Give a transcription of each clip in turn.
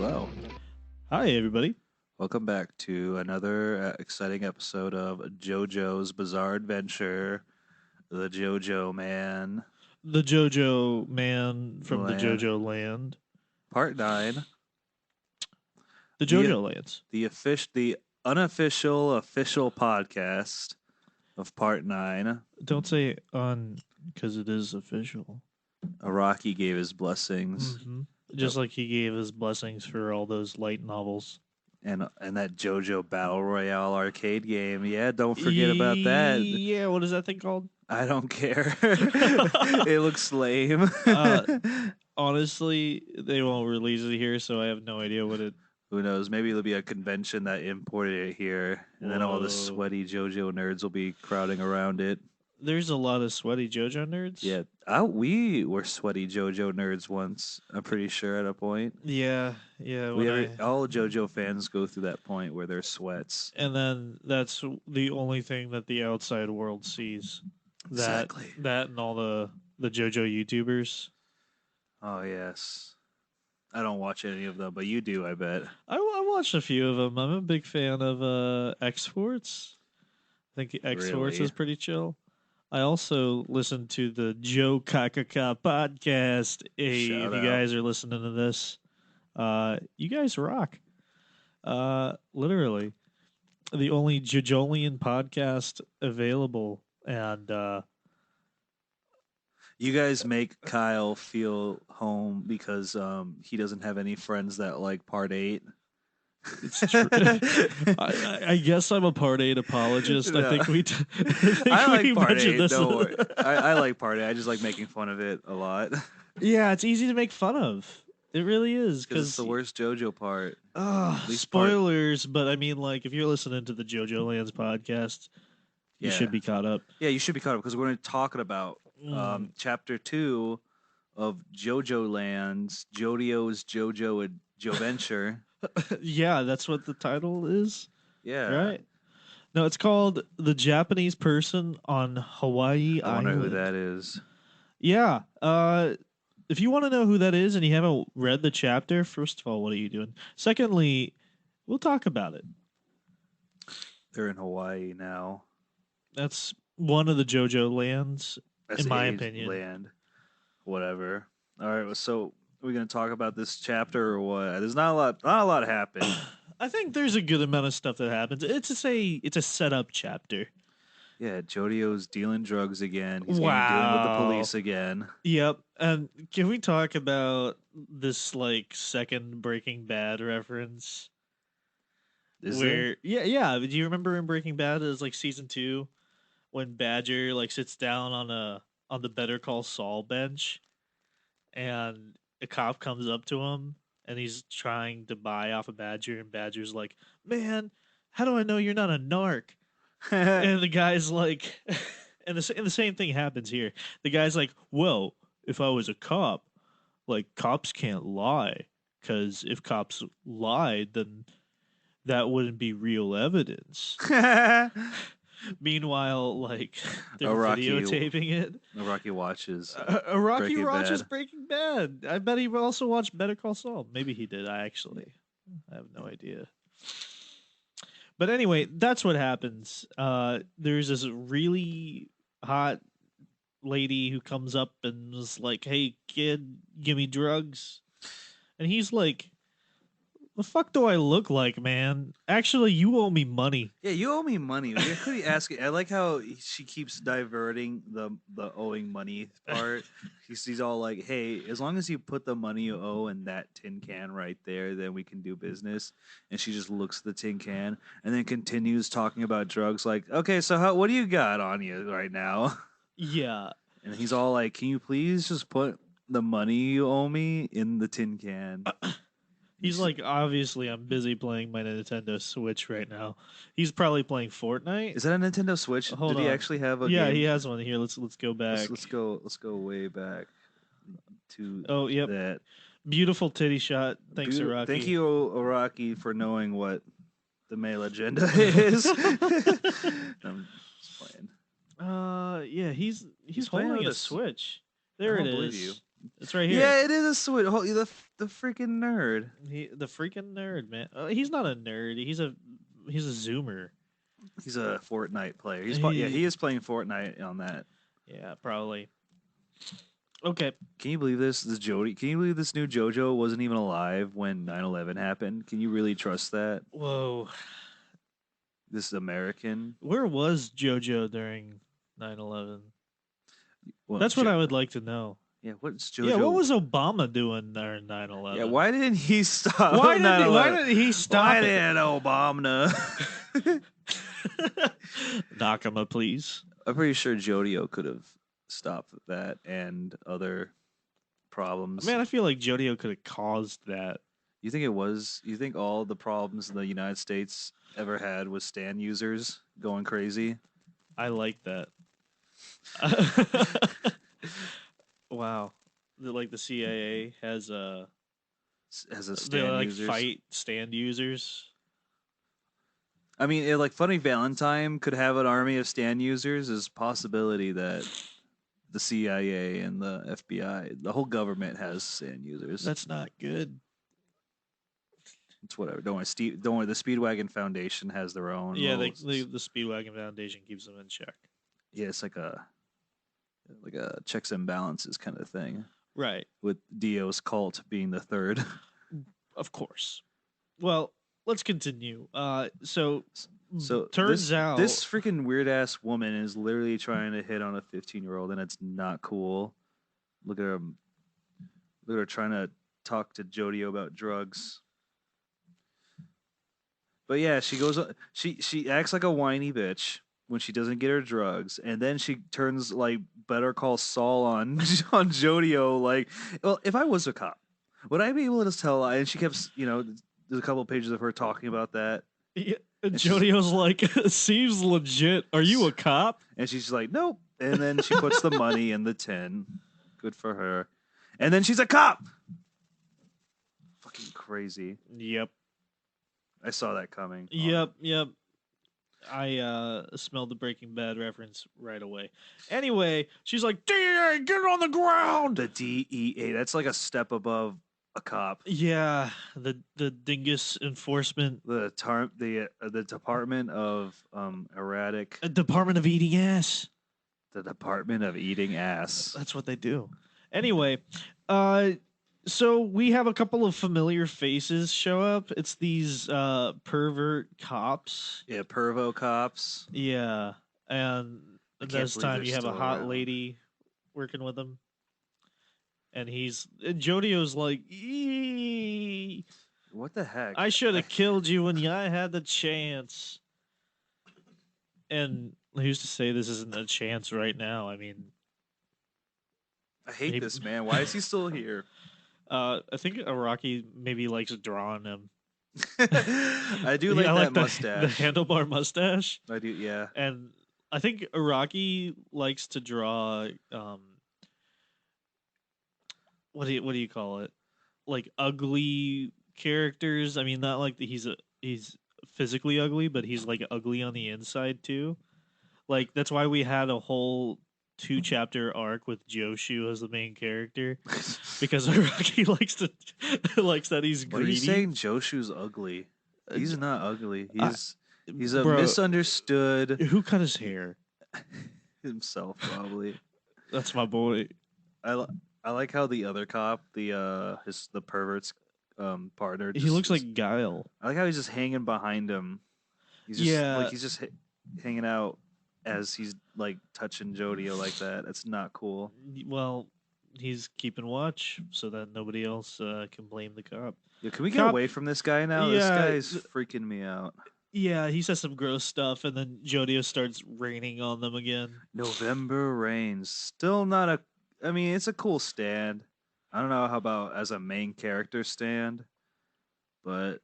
Hello. Hi, everybody. Welcome back to another exciting episode of JoJo's Bizarre Adventure, the JoJo Man The Jojo man from the Land, Jojo Land. Part 9. The The Jojo Lands. the unofficial official podcast of Part 9. Don't say on because it is official. Araki gave his blessings Mm-hmm. Just like he gave his blessings for all those light novels. and that JoJo Battle Royale arcade game. Yeah, don't forget about that. Yeah, what is that thing called? I don't care. It looks lame. Honestly, they won't release it here, so I have no idea what it. Who knows? Maybe it'll be a convention that imported it here, and then all the Whoa. sweaty JoJo nerds will be crowding around it. There's a lot of sweaty JoJo nerds. Yeah, we were sweaty JoJo nerds once. I'm pretty sure at a point. Yeah. All JoJo fans go through that point where they're sweats. And then that's the only thing that the outside world sees. Exactly. That and all the JoJo YouTubers. Oh yes, I don't watch any of them, but you do, I bet. I watched a few of them. I'm a big fan of X Sports. I think X Sports Really? is pretty chill. I also listen to the Joe Kakaka podcast. Hey, Shout if you out. guys are listening to this, you guys rock. Literally, the only Jojolian podcast available, and You guys make Kyle feel home because he doesn't have any friends that like Part 8. it's true. I guess I'm a Part 8 apologist. No. I think we. I like we Part mentioned 8. this. Don't worry. I like Part 8. I just like making fun of it a lot Yeah, it's easy to make fun of. It really is because it's the worst JoJo part. least spoilers, but I mean, like, if you're listening to the JoJo Lands podcast, you Yeah. should be caught up. Yeah, you should be caught up because we're going to talking about Chapter 2 of Jojo Lands, Jodi-o's Jojo Adventure. Yeah, that's what the title is, Yeah. right? No, it's called The Japanese Person on Hawaii I wonder Island. who that is. Yeah. If you want to know who that is and you haven't read the chapter, first of all, what are you doing? Secondly, we'll talk about it. They're in Hawaii now. That's one of the JoJo lands, That's in my A's opinion. land. Whatever. All right, so we're going to talk about this chapter or what? There's not a lot happened. I think there's a good amount of stuff that happens. It's a setup chapter. Yeah, Jodi-o's dealing drugs again. He's dealing with the Wow. police again. Yep. And can we talk about this like second Breaking Bad reference? Is there? Yeah. Do you remember in Breaking Bad? It was like season 2 when Badger like sits down on the Better Call Saul bench, and a cop comes up to him and he's trying to buy off a Badger, and Badger's like, "Man, how do I know you're not a narc?" And the guy's like, and the same thing happens here. The guy's like, "Well, if I was a cop, like cops can't lie, because if cops lied, then that wouldn't be real evidence." Meanwhile, like they're Araki- videotaping it. Araki watches. Rocky Breaking watches Bad. Breaking Bad. I bet he also watched Better Call Saul. Maybe he did. I have no idea. But anyway, that's what happens. There's this really hot lady who comes up and is like, "Hey, kid, give me drugs." And he's like, "The fuck do I look like, man? Actually, you owe me money." Yeah, you owe me money. Why could he ask it? I like how she keeps diverting the owing money part. She's all like, "Hey, as long as you put the money you owe in that tin can right there, then we can do business." And she just looks at the tin can and then continues talking about drugs. Like, "Okay, so what do you got on you right now?" Yeah. And he's all like, "Can you please just put the money you owe me in the tin can?" He's like, "Obviously, I'm busy playing my Nintendo Switch right now." He's probably playing Fortnite. Is that a Nintendo Switch? Hold Did he on. actually have a Yeah, game? he has one here. Let's go back. Let's go way back to Oh, yep. that. Beautiful titty shot. Thanks, Araki. Thank you, Araki, for knowing what the male agenda is. I'm just playing. Yeah, he's playing holding with a a Switch. There I it don't believe is. you. It's right here. Yeah, it is a switch. The freaking nerd. The freaking nerd, man. He's not a nerd. He's a zoomer. He's a Fortnite player. He, He is playing Fortnite on that. yeah, probably. Okay. Can you believe this? Can you believe this new JoJo wasn't even alive when 9/11 happened? Can you really trust that? Whoa. This American. Where was JoJo during 9/11? Well, That's what I would like to know. Yeah, what's JoJo? Yeah, what was Obama doing during 9/11? Yeah, why didn't he stop? Why did he stop Why it? didn't Obama? Nakama, please. I'm pretty sure Jodi-o could have stopped that and other problems. Man, I feel like Jodi-o could have caused that. You think it was? You think all the problems the United States ever had was Stan users going crazy? I like that. Wow. Like the CIA has a they Stan like users. fight stand users. I mean, like Funny Valentine could have an army of Stan users. There's a possibility that the CIA and the FBI, the whole government has Stan users. That's not good. It's whatever. Don't worry. The Speedwagon Foundation has their own. Yeah, the Speedwagon Foundation keeps them in check. Yeah, it's like a checks and balances kind of thing. Right. With Dio's cult being the third. Of course. Well, let's continue. So turns out this freaking weird ass woman is literally trying to hit on a 15-year-old, and it's not cool. Look at her. Look at her trying to talk to Jodi-o about drugs. But yeah, she goes. She acts like a whiny bitch when she doesn't get her drugs, and then she turns like Better Call Saul on on Jodi-o. Like, well, if I was a cop, would I be able to tell? And she kept, there's a couple of pages of her talking about that. Yeah, Jodi-o's like, seems legit. Are you a cop? And she's like, nope. And then she puts the money in the tin. Good for her. And then she's a cop. Fucking crazy. Yep. I saw that coming. Yep. I smelled the Breaking Bad reference right away. Anyway, she's like, DEA, get on the ground. The DEA. That's like a step above a cop. Yeah, the dingus enforcement. The Department of Erratic. Department of Eating Ass. The Department of Eating Ass. That's what they do. Anyway, so we have a couple of familiar faces show up. It's these pervert cops. Yeah, pervo cops. Yeah, and this time you have a hot lady working with them. And Jodi-o's like, eee, what the heck? I should have killed you when I had the chance. And who's to say this isn't a chance right now? I mean, I hate this man. Why is he still here? I think Araki maybe likes drawing him. I do like that mustache. The handlebar mustache. I do, yeah. And I think Araki likes to draw what do you call it? Like ugly characters. I mean, not like he's physically ugly, but he's like ugly on the inside too. Like that's why we had a whole 2-chapter arc with Joshu as the main character, because Araki likes that he's greedy. What are you saying? Joshu's ugly? He's not ugly. He's a misunderstood. Who cut his hair? Himself, probably. That's my boy. I like how the other cop, the pervert's partner. He looks like Guile. I like how he's just hanging behind him. He's just hanging out as he's like touching Jodi-o like that. It's not cool. Well, he's keeping watch so that nobody else can blame the cop. Yeah, can we get away from this guy now? Yeah, this guy is freaking me out. Yeah, he says some gross stuff, and then Jodi-o starts raining on them again. November rains. Still not a. I mean, it's a cool stand. I don't know how about as a main character stand, but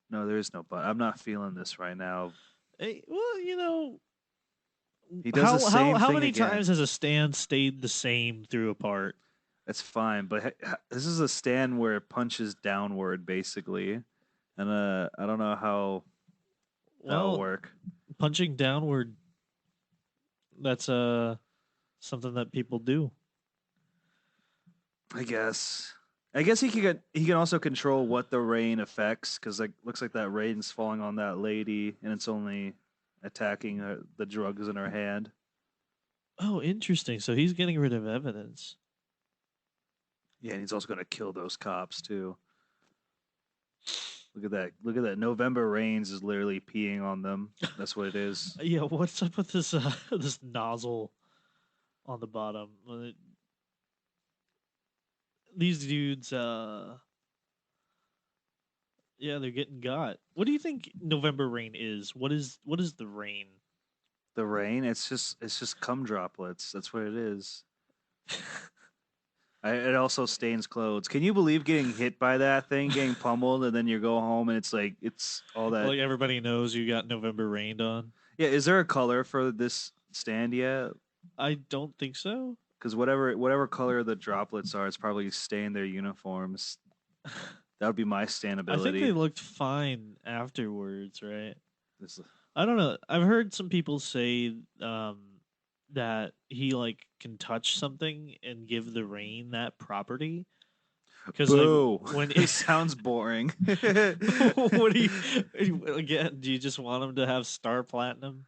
no, there is no but. I'm not feeling this right now. Hey, well, he does the same how thing many again. times has a stand stayed the same through a part? That's fine, but this is a stand where it punches downward, basically, and I don't know how that'll work. Punching downward. That's something that people do. I guess. I guess he can also control what the rain affects because like looks like that rain's falling on that lady and it's only attacking the drugs in her hand. Oh, interesting. So he's getting rid of evidence. Yeah, and he's also gonna kill those cops too. Look at that! Look at that! November rains is literally peeing on them. That's what it is. Yeah, what's up with this this nozzle on the bottom? These dudes, yeah, they're getting got. What do you think November rain is? What is the rain? The rain, it's just cum droplets. That's what it is. It also stains clothes. Can you believe getting hit by that thing, getting pummeled, and then you go home and it's like it's all that. Like everybody knows you got November rained on. Yeah, is there a color for this stand yet? I don't think so. Because whatever color the droplets are, it's probably stain their uniforms. That would be my stand I think they ability. looked fine afterwards, right? This- I don't know. I've heard some people say that he like can touch something and give the rain that property. Because like Boo! when It sounds boring. what do you again? Do you just want him to have star platinum?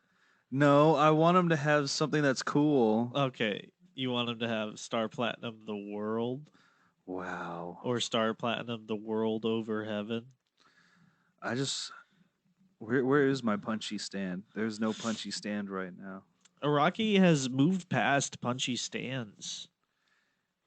No, I want him to have something that's cool. Okay, you want him to have star platinum the world Wow. or star platinum the world over heaven? I just where is my punchy stand? There's no punchy stand right now. Iraqi has moved past punchy stands.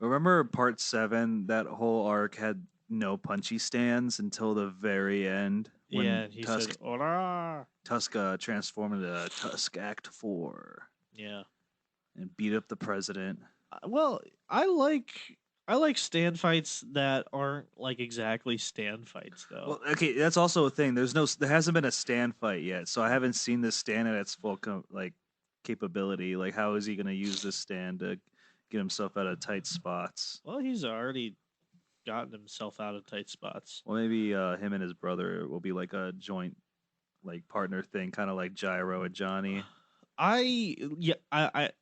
Remember part 7? That whole arc had no punchy stands until the very end Yeah, when and he said, "Hola." Tusk transformed into Tusk Act 4 Yeah. and beat up the president. Well, I like stand fights that aren't like exactly stand fights though. Well, okay, that's also a thing. There hasn't been a stand fight yet, so I haven't seen this stand at its full capability. Like, how is he going to use this stand to get himself out of tight spots? Well, he's already gotten himself out of tight spots. Well, maybe him and his brother will be like a joint, like partner thing, kind of like Gyro and Johnny. I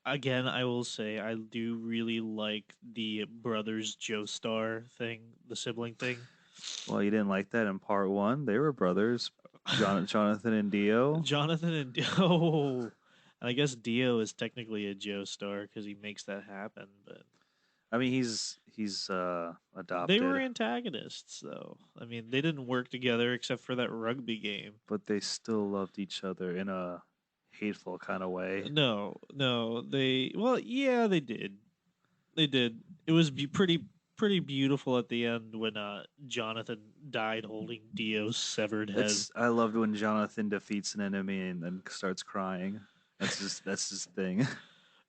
again I will say I do really like the brothers Joestar thing, the sibling thing. Well, you didn't like that in part 1. They were brothers, Jonathan and Dio. Jonathan and Dio. And I guess Dio is technically a Joestar because he makes that happen, but I mean, he's they were adopted, antagonists though. I mean, they didn't work together except for that rugby game. but they still loved each other in a hateful kind of way. No, they well, yeah, they did. They did. It was pretty beautiful at the end when Jonathan died holding Dio's severed head. I loved when Jonathan defeats an enemy and then starts crying. That's his thing.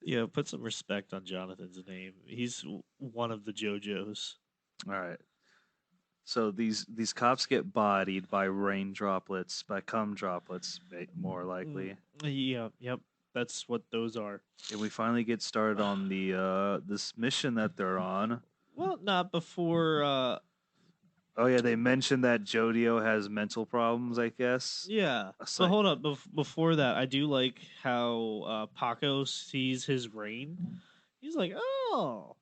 Yeah, put some respect on Jonathan's name. He's one of the JoJos. All right. So these cops get bodied by rain droplets, by cum droplets, more likely. Yeah, yep. That's what those are. And we finally get started on the this mission that they're on. Well, not before. Oh yeah, they mentioned that Jodi-o has mental problems. I guess. Yeah, It's but like, hold up. Before that, I do like how Paco sees his rain. He's like, "Oh,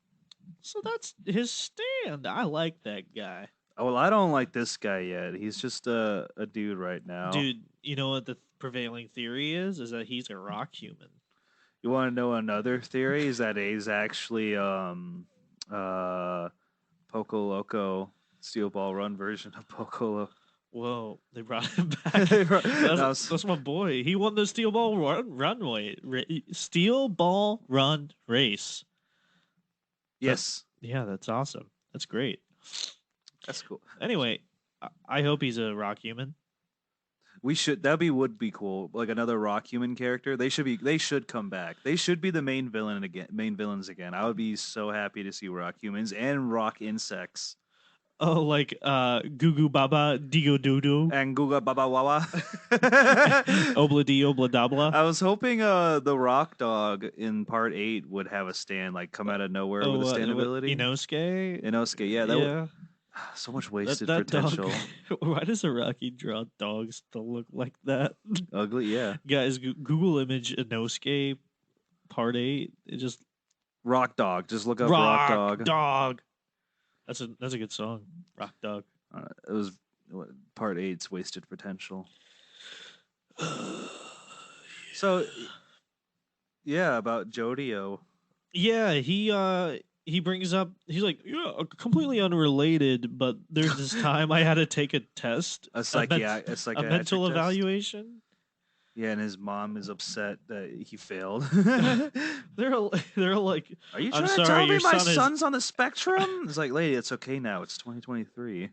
so that's his stand." I like that guy, oh, well, I don't like this guy yet. He's just a dude right now. dude. You know what the prevailing theory is? Is that he's a rock human. You want to know another theory? Is that he's actually Poco Loco Steel Ball Run version of Poco Loco. Whoa, they brought him back. That's my boy. He won the steel ball steel ball run race. Yes, Yeah, that's awesome. That's great. that's cool. Anyway, I hope he's a rock human. Would be cool. Like another Rock human character. They should come back. They should be the main villains again. I would be so happy to see Rock humans and Rock insects. Oh, like Goo Goo Baba Digo Doo Doo And Guga Baba Wawa. Obla Di Obla Dabla. I was hoping the Rock Dog in part 8 would have a stand, like come out of nowhere with a stand ability. Inosuke. Inosuke, yeah, that would so much wasted potential. Dog, why does Iraqi draw dogs to look like that? Ugly, yeah. Guys, Google image Inosuke part 8. It just Rock Dog. Just look up Rock Dog. Dog. That's a good song. Rock Dog. It was part eight's wasted potential. So yeah, about Jodi-o. Yeah, he brings up he's like, yeah, completely unrelated, but there's this time I had to take a test, A a psychiatric mental test. evaluation. Yeah, and his mom is upset that he failed. They're like, Are you I'm trying to sorry, tell me your my son is son's on the spectrum? It's like, lady, it's okay now. It's 2023.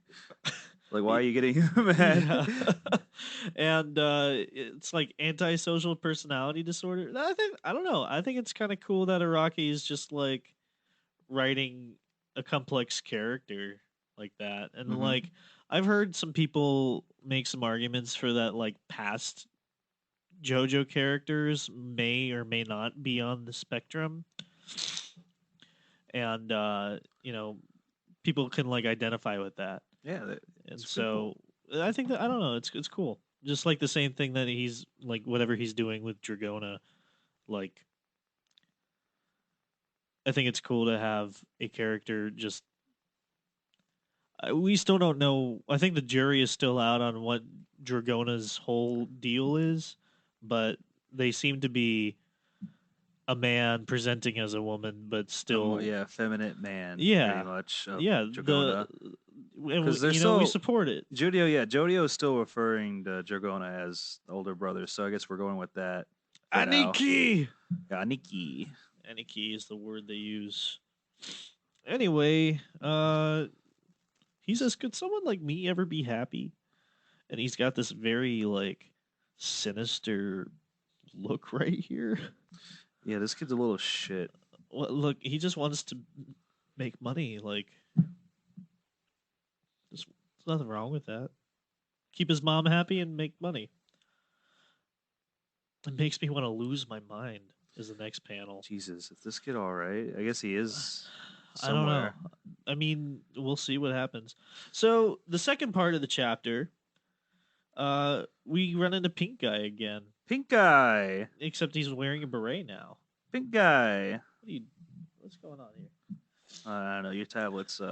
Like, why are you getting mad? yeah. And it's like antisocial personality disorder. I don't know. I think it's kind of cool that Araki is just like writing a complex character like that. And Mhm. like I've heard some people make some arguments for that, like past JoJo characters may or may not be on the spectrum. And you know, people can like identify with that. Yeah, And it's pretty cool. so I think that I don't know, it's cool. Just like the same thing that he's like whatever he's doing with Dragona, like I think it's cool to have a character just we still don't know. I think the jury is still out on what Dragona's whole deal is, but they seem to be a man presenting as a woman, but still, Yeah, effeminate man, pretty yeah, much of yeah. Dragona. And Because they're you know we still support it. Jodi-o. Yeah, Jodi-o is still referring to Dragona as the older brother. So I guess we're going with that for now. Aniki. Yeah, Aniki. Aniki is the word they use. Anyway, he says, "Could someone like me ever be happy?" And he's got this very like sinister look right here. Yeah, this kid's a little shit. Well, look, he just wants to make money. Like, there's nothing wrong with that. Keep his mom happy and make money. It makes me want to lose my mind. Is the next panel? Jesus, is this kid all right? I guess he is I don't know. somewhere. I mean, we'll see what happens. So the second part of the chapter, we run into Pink Guy again. Pink guy. Except he's wearing a beret now. Pink guy. What's going on here? I don't know. Your tablet's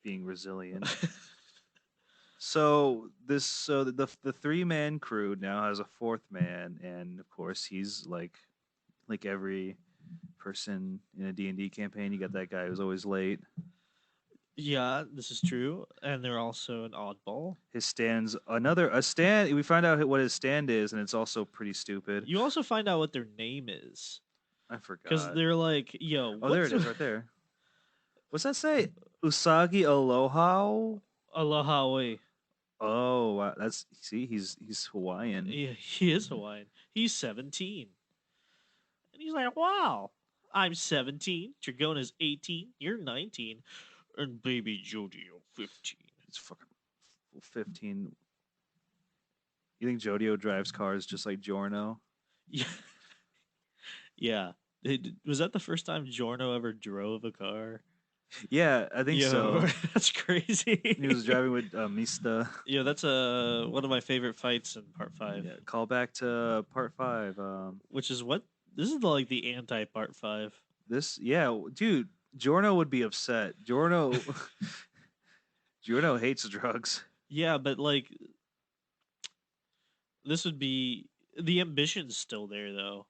being resilient. So the 3-man crew now has a fourth man, and of course he's like every person in a D&D campaign. You got that guy who's always late. Yeah, this is true, and they're also an oddball. His stand's a stand. We find out what his stand is, and it's also pretty stupid. You also find out what their name is. I forgot. Because they're like, yo, oh, there it is, right there. What's that say? Usagi Aloha. Aloha way. Oh, wow. That's he's Hawaiian. Yeah, he is Hawaiian. He's 17. And he's like, wow, I'm 17. Dragona's 18. You're 19. And baby Jodi-o 15. It's fucking 15. You think Jodi-o drives cars just like Giorno? Yeah. Yeah. Was that the first time Giorno ever drove a car? Yeah, I think so. That's crazy. He was driving with Mista. Yeah, that's one of my favorite fights in part 5. Yeah, call back to part 5. Which is what this is like the anti part 5. Dude, Giorno would be upset. Giorno hates drugs. Yeah, but like this would be the ambition's still there though.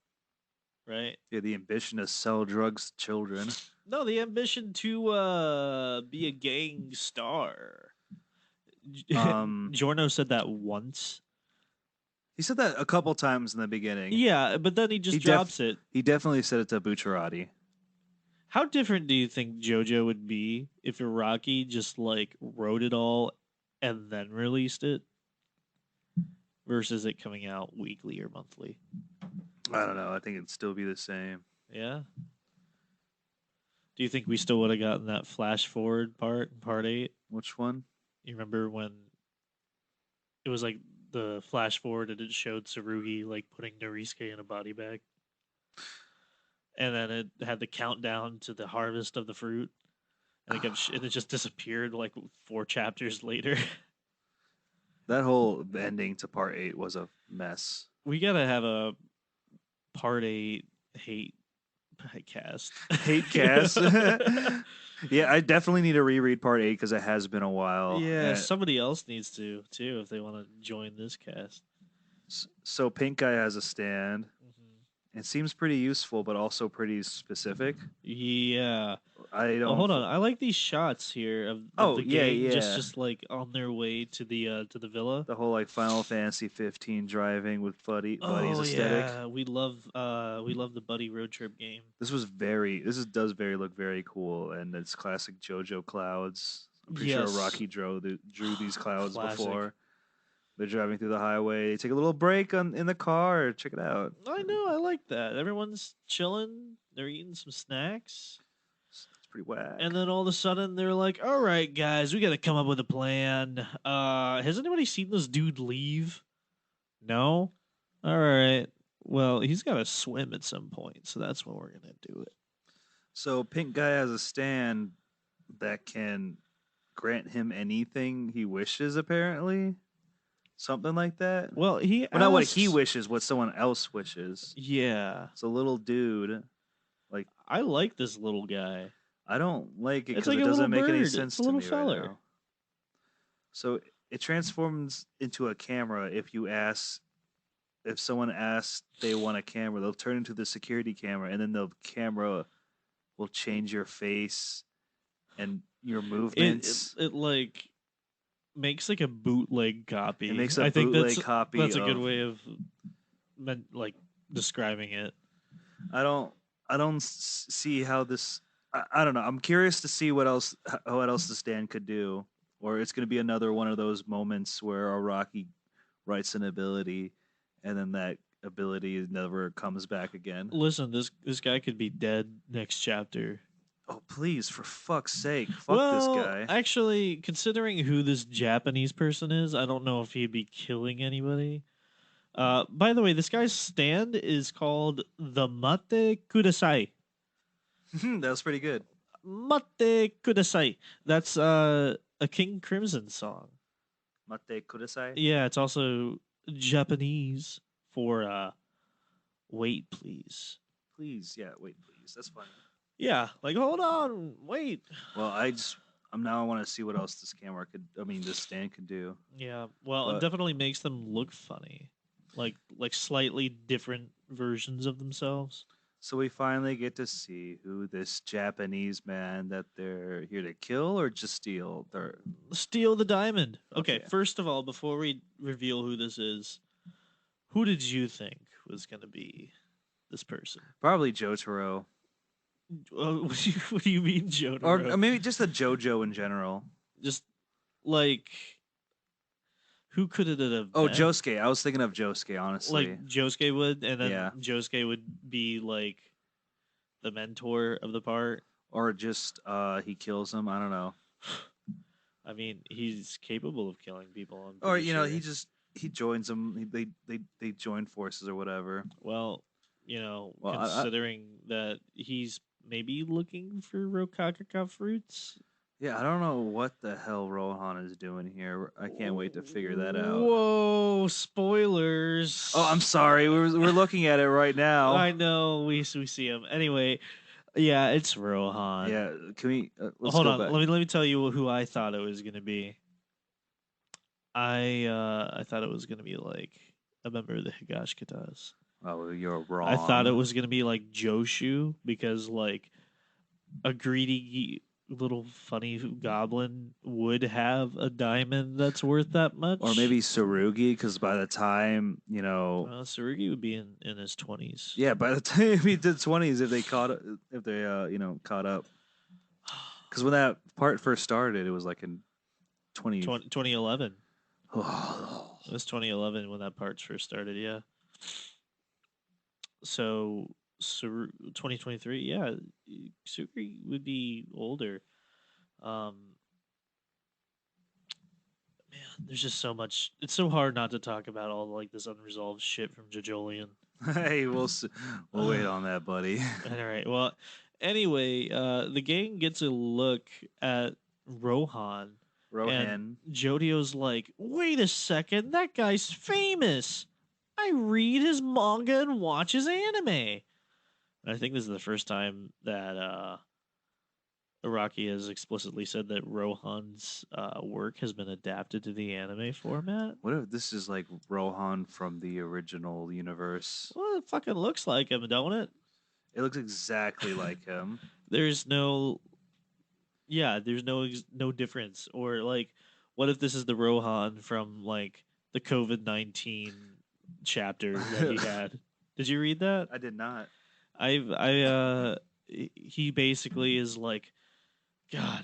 Right? Yeah, the ambition to sell drugs to children. No, the ambition to be a gang star. Giorno said that once. He said that a couple times in the beginning. Yeah, but then he just drops it. He definitely said it to Bucciarati. How different do you think JoJo would be if Iraqi just like wrote it all and then released it versus it coming out weekly or monthly? I don't know. I think it'd still be the same. Yeah. Do you think we still would have gotten that flash forward part in part 8? Which one? You remember when it was like the flash forward and it showed Tsurugi like putting Norisuke in a body bag? And then it had the countdown to the harvest of the fruit. And it just disappeared like 4 chapters later. That whole ending to part 8 was a mess. We gotta have a part 8 hate I cast. Hate cast. Yeah, I definitely need to reread part 8 because it has been a while. Yeah, somebody else needs to too if they want to join this cast. So Pink Guy has a stand. Hmm. It seems pretty useful, but also pretty specific. Yeah. I Oh, don't. hold on. I like these shots here of Oh the yeah, gang yeah. just like on their way to the villa. The whole like Final Fantasy 15 driving with buddies Oh aesthetic. yeah, we love the buddy road trip game. Does very look very cool, and it's classic JoJo clouds. I'm pretty sure Yes. Rocky drew these clouds Classic. before. They're driving through the highway. They take a little break in the car. Check it out. I know, I like that. Everyone's chilling. They're eating some snacks. It's pretty whack. And then all of a sudden they're like, "All right, guys, we got to come up with a plan. Has anybody seen this dude leave? No? All right. Well, he's got to swim at some point, so that's when we're going to do it." So Pink Guy has a stand that can grant him anything he wishes. Apparently, something like that. Well, he Well, not what he asks- wishes, what someone else wishes. Yeah. It's a little dude. Like I like this little guy. I don't like it It's because like it a little doesn't make any bird. sense It's a to little me feller. right now. So it transforms into a camera if someone asks they want a camera, they'll turn into the security camera, and then the camera will change your face and your movements. It like makes like a bootleg copy. It makes a I think bootleg copy. that's a good of, way of like describing it. I don't see how this. I don't know. I'm curious to see what else the stand could do, or it's going to be another one of those moments where Araki writes an ability, and then that ability never comes back again. Listen, this guy could be dead next chapter. Oh please, for fuck's sake, fuck Well, this guy. actually, considering who this Japanese person is, I don't know if he'd be killing anybody. By the way, this guy's stand is called the Mate Kudasai. That was pretty good. Mate Kudasai. That's a King Crimson song. Mate kudasai. Yeah, it's also Japanese for wait please. Please, yeah, wait, please. That's fine. Yeah, like hold on, wait. Well, I want to see what else this stand could do. Yeah, well, it But- definitely makes them look funny. Like slightly different versions of themselves. So we finally get to see who this Japanese man that they're here to kill or just steal. Steal the diamond. Okay, Okay. first of all, before we reveal who this is, who did you think was going to be this person? Probably Jotaro. What do you mean, Jotaro? Or maybe just the JoJo in general. Just like who could it have Oh, been? Josuke. I was thinking of Josuke, honestly. Like Josuke would, and then Yeah. Josuke would be like the mentor of the part. Or just he kills him. I don't know. I mean, he's capable of killing people. I'm Or pretty sure. he joins them. They join forces or whatever. Well, Well, considering that he's maybe looking for Rokakaka fruits. Yeah, I don't know what the hell Rohan is doing here. I can't wait to figure that out. Whoa, spoilers. Oh, I'm sorry. We're looking at it right now. I know we see him. Anyway, yeah, it's Rohan. Yeah, can we let's Hold go on. back. Let me tell you who I thought it was gonna be. I thought it was gonna be like a member of the Higashikatas. Oh, you're wrong. I thought it was gonna be like Joshu because like a greedy little funny goblin would have a diamond that's worth that much. Or maybe Sarugi, because by the time Sarugi would be in his 20s. yeah, by the time he did 20s, if they caught up, because when that part first started, it was like in 2011. Oh. It was 2011 when that part first started. Yeah. So 2023, yeah, Sugri would be older. Man, there's just so much. It's so hard not to talk about all like this unresolved shit from Jojolian. Hey, we'll wait on that, buddy. All right. Well, anyway, the gang gets a look at Rohan. Rohan. Jodi-o's like, wait a second, that guy's famous. I read his manga and watch his anime. And I think this is the first time that Araki has explicitly said that Rohan's work has been adapted to the anime format. What if this is like Rohan from the original universe? Well, it fucking looks like him, don't it? It looks exactly like him. There's no, yeah, there's no difference. Or like, what if this is the Rohan from like the COVID-19 chapter that he had? Did you read that? I did not. He basically is like, God,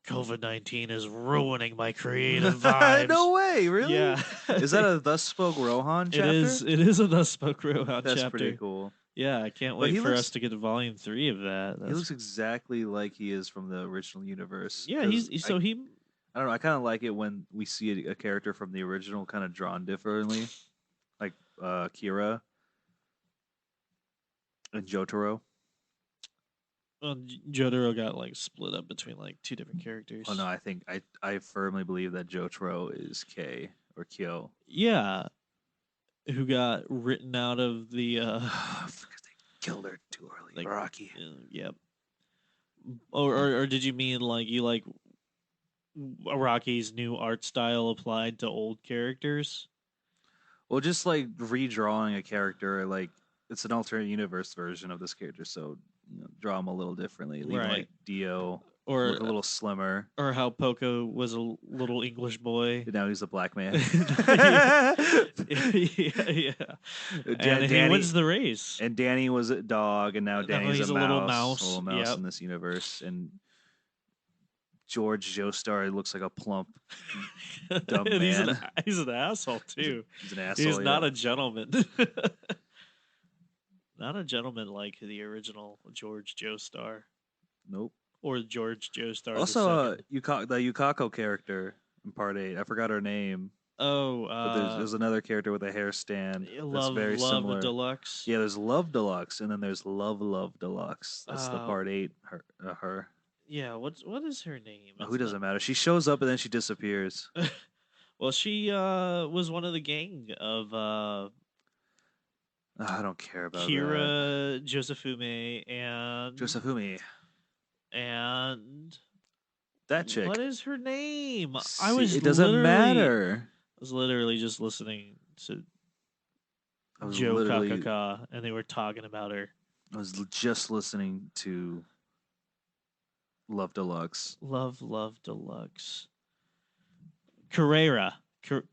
COVID-19 is ruining my creative vibes. No way, really? Yeah. Is that a Thus Spoke Rohan chapter? It is a Thus Spoke Rohan That's chapter. pretty cool. Yeah, I can't But wait he for looks- us to get to volume 3 of that. He looks exactly like he is from the original universe. Yeah, 'cause he's so he I don't know. I kind of like it when we see a character from the original kind of drawn differently, like Kira and Jotaro. well, Jotaro got like split up between like two different characters. Oh no, I firmly believe that Jotaro is K or Kyo. Yeah, who got written out of the Because they killed her too early. Like- Rocky. yep. Or did you mean like you like Araki's new art style applied to old characters? Well, just like redrawing a character, like it's an alternate universe version of this character, so draw him a little differently. Leave Right. like Dio Or look a little slimmer. or how Poco was a little English boy. Now he's a black man. yeah, yeah. And he Danny- wins the race. And Danny was a dog, and now Now Danny's he's a a little mouse. mouse. A little mouse Yep. in this universe. And George Joestar looks like a plump, dumb And man. he's an asshole too. He's an asshole. He's not yeah. a gentleman. Not a gentleman like the original George Joestar Nope. or George Joestar. Also, the the Yukako character in Part 8. I forgot her name. oh, But there's another character with a hair stand that's Love very similar. Deluxe. Yeah, there's Love Deluxe, and then there's Love Deluxe. That's the Oh. Part 8. Her. Yeah, what is her name? Who doesn't matter? She shows up and then she disappears. Well, she was one of the gang of I don't care about that. Kira, Josefume, and Josefumi. and That chick. what is her name? It doesn't matter. I was literally just listening to I was Joe literally- Kakaka, and they were talking about her. I was just listening to Love Deluxe. Love Deluxe. Carrera.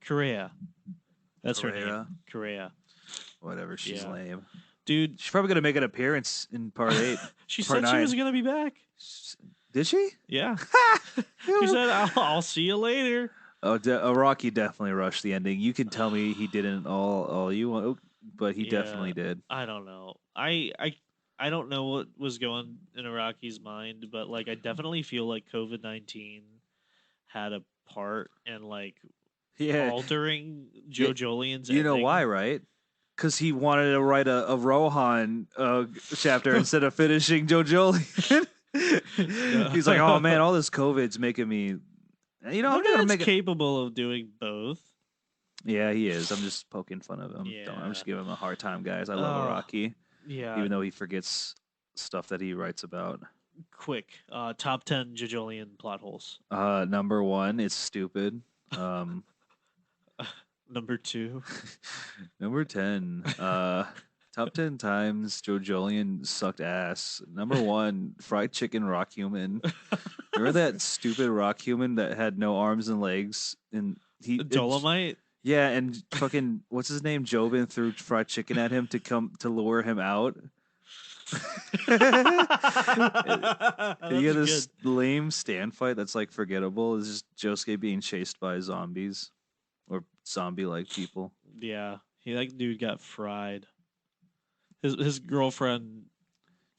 Correa. That's her name. Carrera? Correa. Whatever, she's Yeah. lame. Dude, She's probably gonna make an appearance in Part 8. she Part said she was 9. going to be back. Did she? Yeah. She said, I'll see you later. Rocky definitely rushed the ending. You can tell me he didn't all you want, but he Yeah. definitely did. I don't know. I don't know what was going in Iraqi's mind, but like I definitely feel like COVID-19 had a part in like Yeah, altering Joe Jolien's you know ending. why, right? Because he wanted to write a Rohan chapter instead of finishing Jojo. He's like, oh man, all this COVID's making me. You know, I'm The gonna man's make it. capable of doing both. Yeah, he is. I'm just poking fun of him. Yeah. I'm just giving him a hard time, guys. I love Oh, Araki, Yeah. even though he forgets stuff that he writes about. Quick. Top 10 Jojolian plot holes. Number one, it's stupid. Number 2. Number 10. Top 10 times Joe Jolian sucked ass. Number 1, fried chicken rock human. Remember that stupid rock human that had no arms and legs? And Dolomite. Yeah, and fucking what's his name? Jobin threw fried chicken at him to lure him out. You get this lame stand fight that's like forgettable. It's just Josuke being chased by zombies or zombie-like people. Yeah, that dude got fried. His girlfriend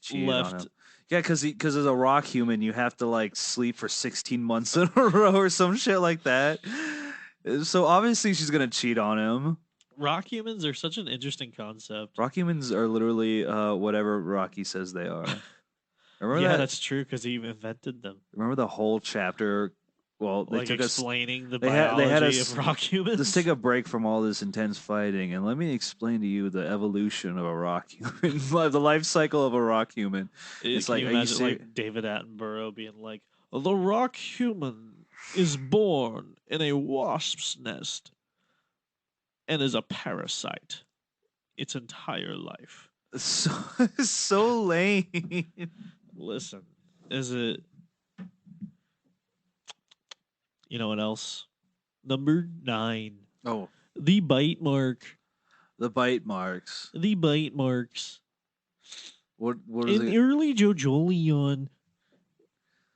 Cheated left. on him. Yeah, because as a rock human, you have to like sleep for 16 months in a row or some shit like that. So obviously she's gonna cheat on him. Rock humans are such an interesting concept. Rock humans are literally whatever Rocky says they are. Remember Yeah, that? that's true because he invented them. Remember the whole chapter Well, they Like took us. explaining the They had biology us. of rock humans. Let's take a break from all this intense fighting and let me explain to you the evolution of a rock human, the life cycle of a rock human. It's Can like, you are you imagine serious? like David Attenborough being like, "The rock human is born in a wasp's nest and is a parasite its entire life." So, so lame. Listen, is it? You know what else? Number 9, Oh, the bite mark. the bite marks. The bite marks. What is In it? early JoJolion,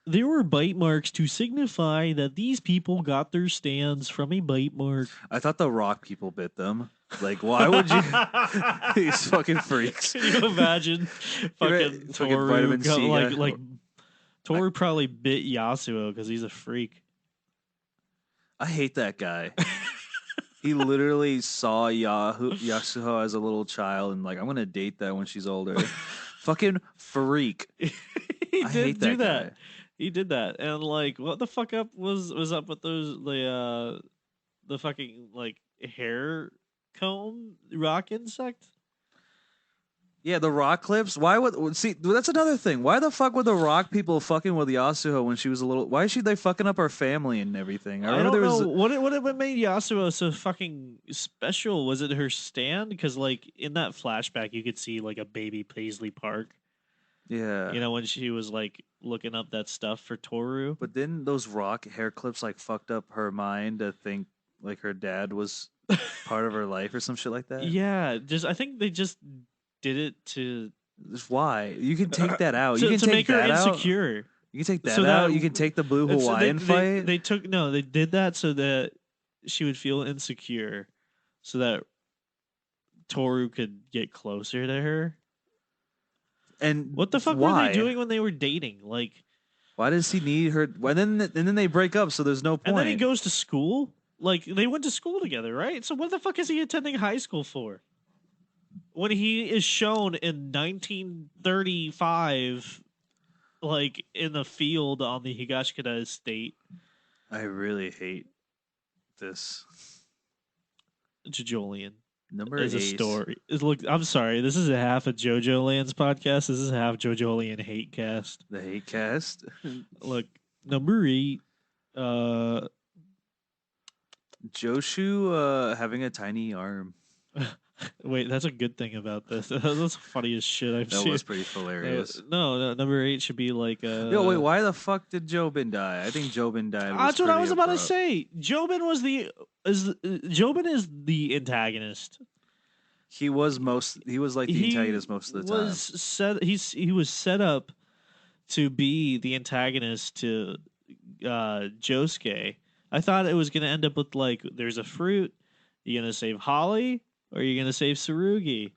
there were bite marks to signify that these people got their stands from a bite mark. I thought the rock people bit them. Like, why would you? These fucking freaks. Can you imagine fucking Fucking Toru vitamin C guy. Toru probably bit Yasuo because he's a freak. I hate that guy. He literally saw Yasuho as a little child and like, I'm gonna date that when she's older. Fucking freak. He I did hate do that that. guy. He did that, and like, what the fuck up was up with those the fucking like hair comb rock insect? Yeah, the rock clips. Why would see? That's another thing. Why the fuck would the rock people fucking with Yasuho when she was a little? Why is she they fucking up her family and everything? I I remember don't there know was. what made Yasuo so fucking special. Was it her stand? Because like in that flashback, you could see like a baby Paisley Park. Yeah. You know when she was like looking up that stuff for Toru. But then those rock hair clips like fucked up her mind to think like her dad was part of her life or some shit like that. Yeah, just I think they just did it to Just why? You can take that out. You can to take make her that out. insecure. You can take that So out. that You can take the blue it's- Hawaiian fight. They took no, they did that so that she would feel insecure, so that Toru could get closer to her. And What the fuck were why? they doing when they were dating? Like, Why does he need her? And then they break up, so there's no point. and then he goes to school. Like they went to school together, right? So what the fuck is he attending high school for? When he is shown in 1935, like in the field on the Higashikata estate, I really hate this. Jojolian Number is 8. a story. Look, I'm sorry. This is a half a JoJo Lands podcast. This is a half JoJolian hate cast. The hate cast. Look, number 8. Joshu having a tiny arm. Wait, that's a good thing about this. That's the funniest shit I've That seen. was pretty hilarious. No, number 8 should be like. Yo, wait, why the fuck did Jobin die? I think Jobin died. That's what I was about to abrupt. say. Jobin is the antagonist. He was like the antagonist most of the time. He was set up to be the antagonist to Josuke. I thought it was gonna end up with like there's a fruit. You gonna save Holly or you gonna save Tsurugi?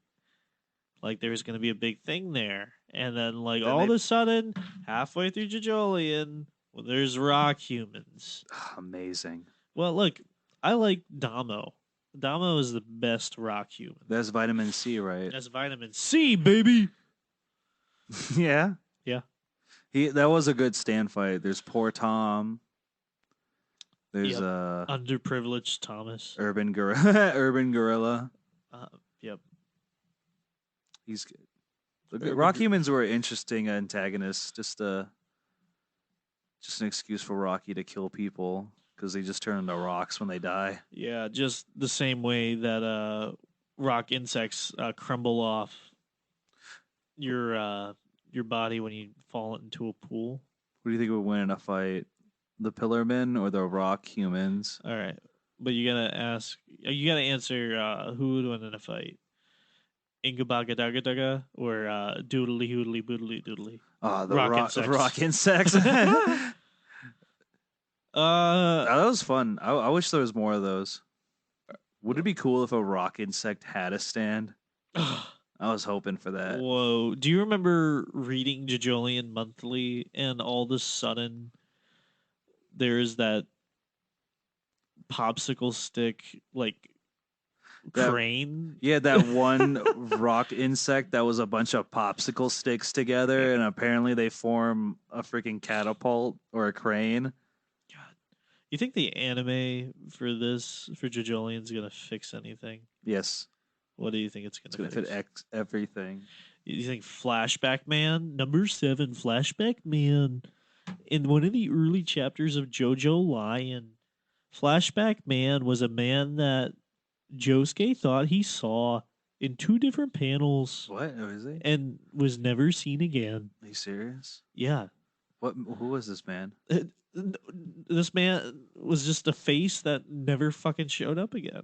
Like there's gonna be a big thing there, and then like Then all of they- a sudden, halfway through Jojolian, well, there's rock humans. Amazing. Well, look, I like Damo. Damo is the best rock human. That's vitamin C, right? That's vitamin C, baby. Yeah. Yeah. That was a good stand fight. There's poor Tom. There's Yep. Underprivileged Thomas. Urban Gorilla. Urban Gorilla. Yep. He's good. The Urban Rock Gor- Humans were interesting antagonists. Just an excuse for Rocky to kill people because they just turn into rocks when they die. Yeah, just the same way that rock insects crumble off your body when you fall into a pool. Who do you think would win in a fight? The Pillarmen or the Rock Humans? All right, but you gotta answer who would win in a fight. Ingabagadagadaga or doodly hoodly boodly doodly. The Rock rock insects. insects. That was fun. I wish there was more of those. Would it be cool if a rock insect had a stand? I was hoping for that. Whoa. Do you remember reading Jojolian Monthly and all of a sudden there's that popsicle stick like crane? Yeah, that one rock insect that was a bunch of popsicle sticks together, and apparently they form a freaking catapult or a crane. God. You think the anime for Jojo Lands is gonna fix anything? Yes, What do you think it's it's gonna gonna fit fix? everything. You think Flashback Man, number 7, Flashback Man, in one of the early chapters of Jojo Lion, Flashback Man was a man that Josuke thought he saw in 2 different panels What? Oh, is he? and was never seen again. Are you serious? Yeah. What? Who was this man? This man was just a face that never fucking showed up again.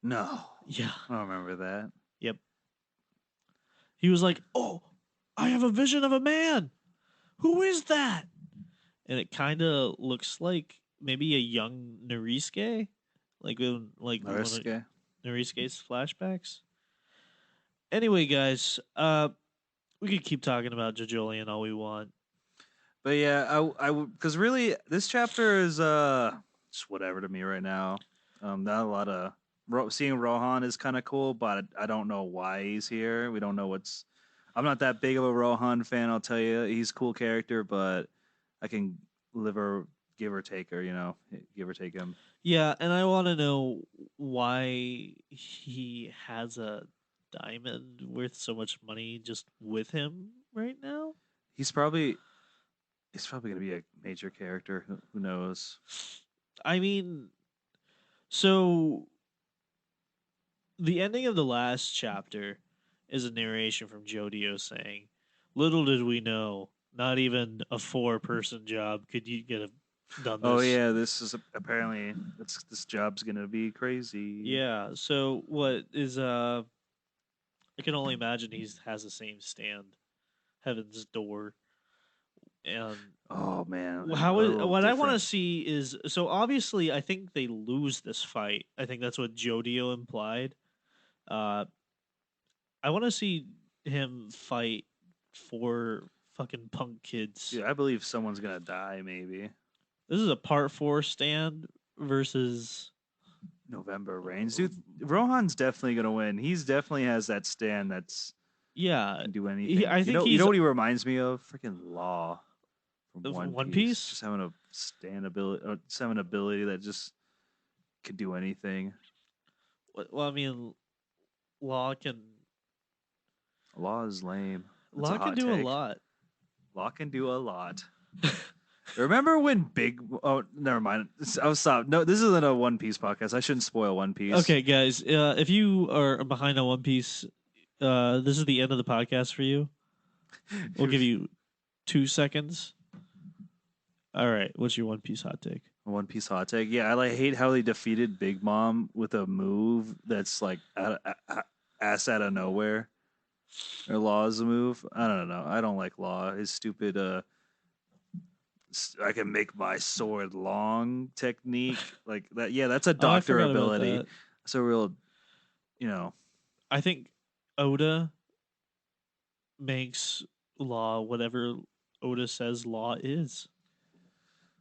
No, Yeah. I don't remember that. Yep. He was like, "Oh, I have a vision of a man. Who is that?" And it kind of looks like maybe a young Narisuke, like one of Norisuke. Narisuke's flashbacks. Anyway, guys, we could keep talking about JoJolian all we want. But yeah, I would, because really this chapter is just whatever to me right now. Not a lot of seeing Rohan is kind of cool, but I don't know why he's here. We don't know what's. I'm not that big of a Rohan fan. I'll tell you, he's a cool character, but I can live or give or take her. Give or take him. Yeah, and I want to know why he has a diamond worth so much money just with him right now. He's probably gonna be a major character. Who knows? I mean, so the ending of the last chapter is a narration from Jodi-o saying, "Little did we know, not even a 4-person job could you get done this." Oh yeah, this is apparently this job's gonna be crazy. Yeah. So what is I can only imagine he has the same stand, Heaven's Door, and Oh man, a what little I want to different. see is, so obviously I think they lose this fight. I think that's what Jodi-o implied. Uh, I want to see him fight for fucking punk kids. Yeah, I believe someone's gonna die. Maybe This is a part 4 stand versus. November Reigns, dude. Rohan's definitely gonna win. He's definitely has that stand that's Yeah, can do anything. I think You know he's what he reminds me of? Freaking Law from of One One Piece. Piece. Just having a stand ability, just having an ability that just could do anything. Well, I mean, Law can Law is lame. That's a Law can hot do a take. lot. Law can do a lot. Remember when Big? Oh, never mind. I'll stop. No, this isn't a One Piece podcast. I shouldn't spoil One Piece. Okay, guys, if you are behind on One Piece, this is the end of the podcast for you. We'll give you 2 seconds. All right, what's your One Piece hot take? One Piece hot take. Yeah, I hate how they defeated Big Mom with a move that's like ass out of nowhere. Or Law's a move. I don't know. I don't like Law. His stupid I can make my sword long technique like that. Yeah, that's a Oh, I doctor forgot about ability. that. It's a real, you know. I think Oda makes Law whatever Oda says Law is.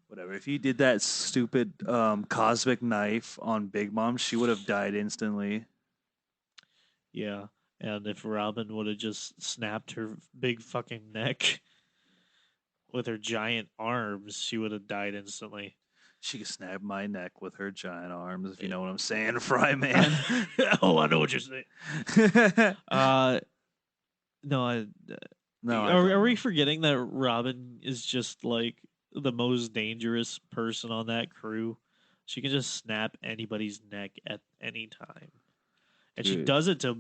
Whatever. If you did that stupid cosmic knife on Big Mom, she would have died instantly. Yeah, and if Robin would have just snapped her big fucking neck with her giant arms, she would have died instantly. She could snap my neck with her giant arms, if you know what I'm saying, Fry Man. Oh, I know what you're saying. No, No, are we forgetting that Robin is just like the most dangerous person on that crew? She can just snap anybody's neck at any time, and she Dude. does it to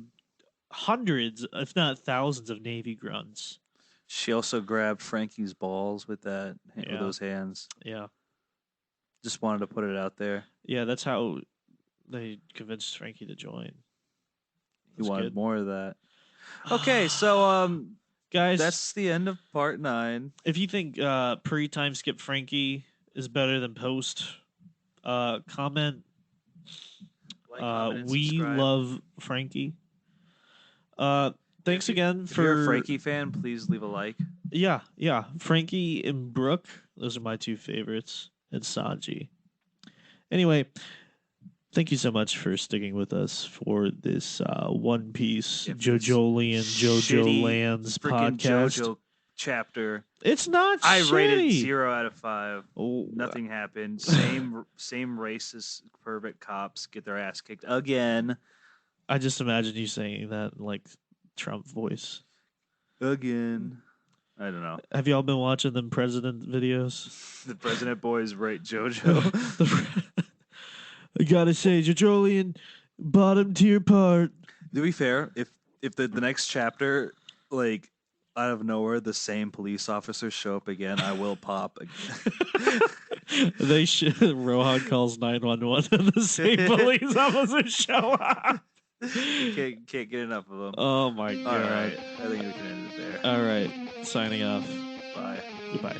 hundreds, if not thousands, of Navy grunts. She also grabbed Frankie's balls with with Yeah. those hands. Yeah, Just wanted to put it out there. yeah, that's how they convinced Frankie to join. He wanted good. more of that. Okay, so guys, that's the end of part 9. if you think pre-time skip Frankie is better than post, comment. Comment, and We subscribe. love Frankie. Thanks again If for. you're a Frankie fan, please leave a like. Yeah, Frankie and Brooke, those are my 2 favorites, and Sanji. Anyway, thank you so much for sticking with us for this One Piece Jojo Lands Shitty podcast. Jojo chapter. It's not I rated shitty. 0 out of 5. Oh, Nothing happened. Same racist pervert cops get their ass kicked again. I just imagine you saying that in, like, Trump voice. Again. I don't know. Have y'all been watching them president videos? The president boys rate JoJo. I gotta say, Jojolian, bottom tier part. To be fair, if the next chapter, like, out of nowhere, the same police officers show up again, I will pop again. They should. Rohan calls 911 and the same police officers show up. Can't get enough of them. Oh my All god. right. I think we can end it there. All right. Signing off. Bye. Goodbye.